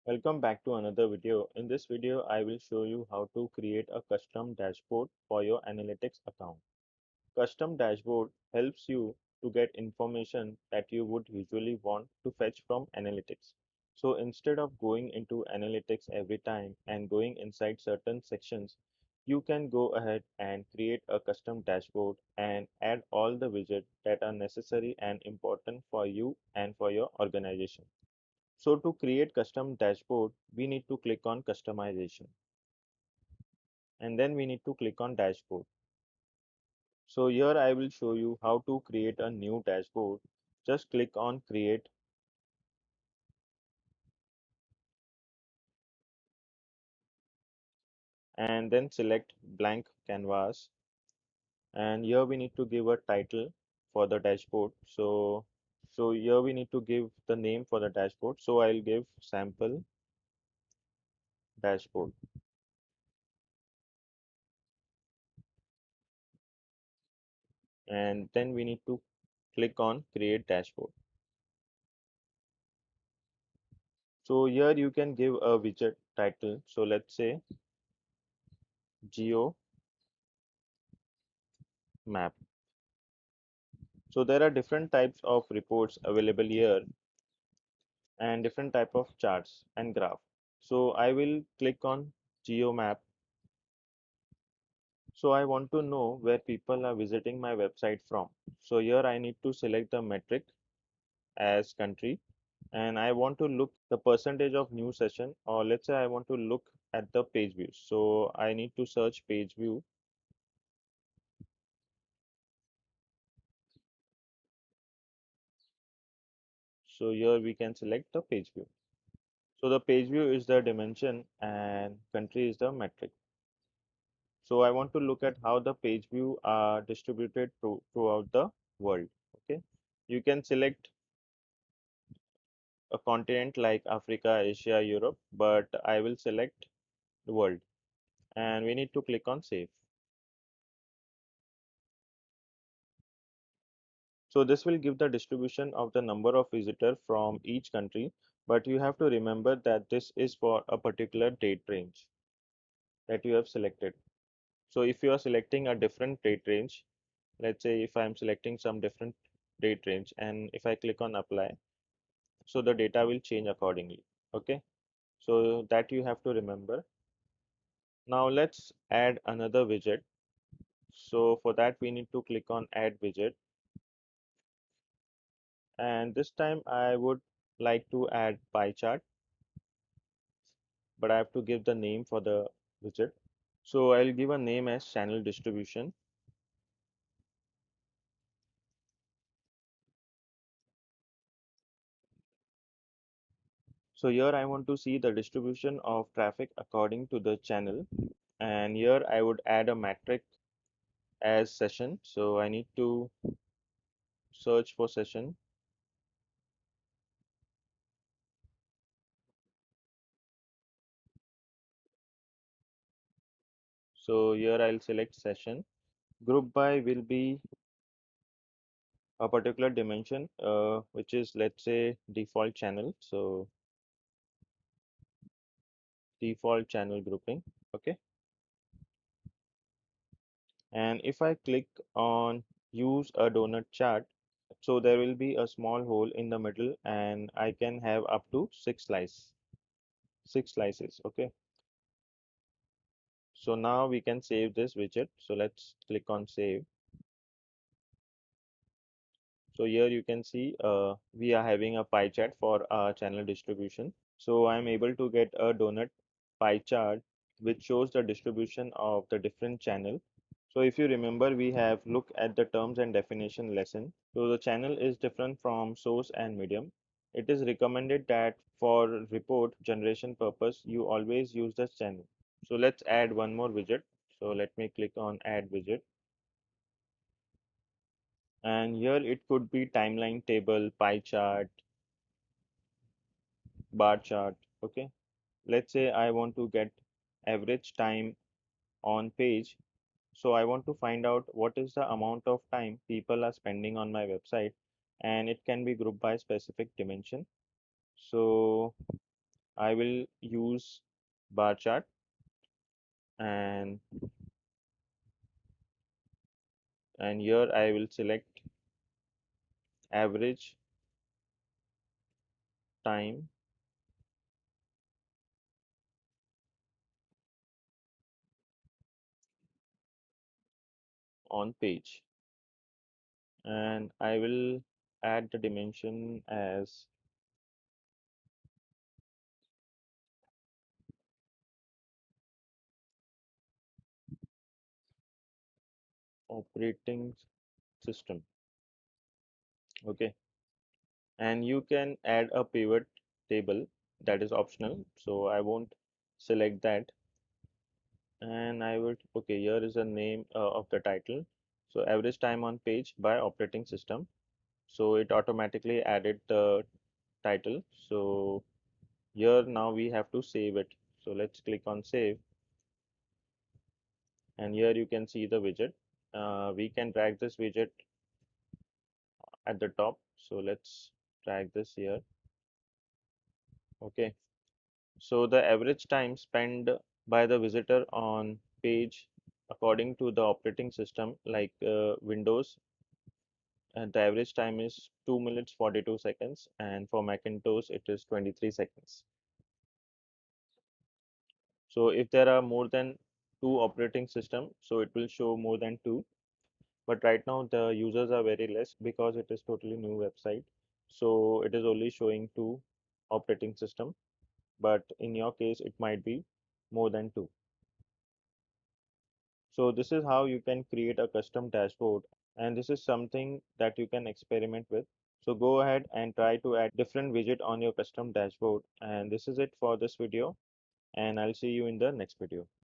Welcome back to another video. In this video, I will show you how to create a custom dashboard for your analytics account. Custom dashboard helps you to get information that you would usually want to fetch from analytics. So instead of going into analytics every time and going inside certain sections, you can go ahead and create a custom dashboard and add all the widgets that are necessary and important for you and for your organization. So to create custom dashboard, we need to click on customization and then we need to click on dashboard. So here I will show you how to create a new dashboard. Just click on create and then select blank canvas. And here we need to give a title for the dashboard. So here we need to give the name for the dashboard. So I'll give sample dashboard and then we need to click on create dashboard. So here you can give a widget title. So let's say geo map. So there are different types of reports available here and different type of charts and graph. So I will click on geo map. So I want to know where people are visiting my website from. So here I need to select the metric as country and I want to look the percentage of new session, or let's say I want to look at the page views. So I need to search page view. So here we can select the page view. So the page view is the dimension and country is the metric. So I want to look at how the page view are distributed throughout the world. Okay, you can select a continent like Africa, Asia, Europe, but I will select the world and we need to click on save. So this will give the distribution of the number of visitors from each country, but you have to remember that this is for a particular date range that you have selected. So if you are selecting a different date range, let's say if I'm selecting some different date range and if I click on apply, so the data will change accordingly. Okay, so that you have to remember. Now let's add another widget. So for that we need to click on add widget, and this time I would like to add pie chart, but I have to give the name for the widget. So I'll give a name as channel distribution. So here I want to see the distribution of traffic according to the channel, and here I would add a metric as session. So I need to search for session. So here I'll select session. Group by will be a particular dimension, which is let's say default channel. So default channel grouping. Okay. And if I click on use a donut chart, so there will be a small hole in the middle and I can have up to six slices. Okay. So now we can save this widget. So let's click on save. So here you can see we are having a pie chart for our channel distribution. So I'm able to get a donut pie chart which shows the distribution of the different channel. So if you remember, we have looked at the terms and definition lesson. So the channel is different from source and medium. It is recommended that for report generation purpose, you always use the channel. So let's add one more widget. So let me click on add widget. And here it could be timeline table, pie chart, bar chart. Okay. Let's say I want to get average time on page. So I want to find out what is the amount of time people are spending on my website, and it can be grouped by specific dimension. So I will use bar chart, and here I will select average time on page, and I will add the dimension as operating system. Okay, and you can add a pivot table, that is optional, so I won't select that. And I would, okay, here is the name of the title. So average time on page by operating system. So it automatically added the title. So here now we have to save it. So let's click on save, and here you can see the widget. We can drag this widget at the top. So let's drag this here. Okay. So the average time spent by the visitor on page according to the operating system, like Windows, and the average time is 2 minutes 42 seconds, and for Macintosh it is 23 seconds. So if there are more than two operating system, so it will show more than two. But right now the users are very less because it is totally new website. So it is only showing two operating system. But in your case, it might be more than two. So this is how you can create a custom dashboard, and this is something that you can experiment with. So go ahead and try to add different widget on your custom dashboard. And this is it for this video, and I'll see you in the next video.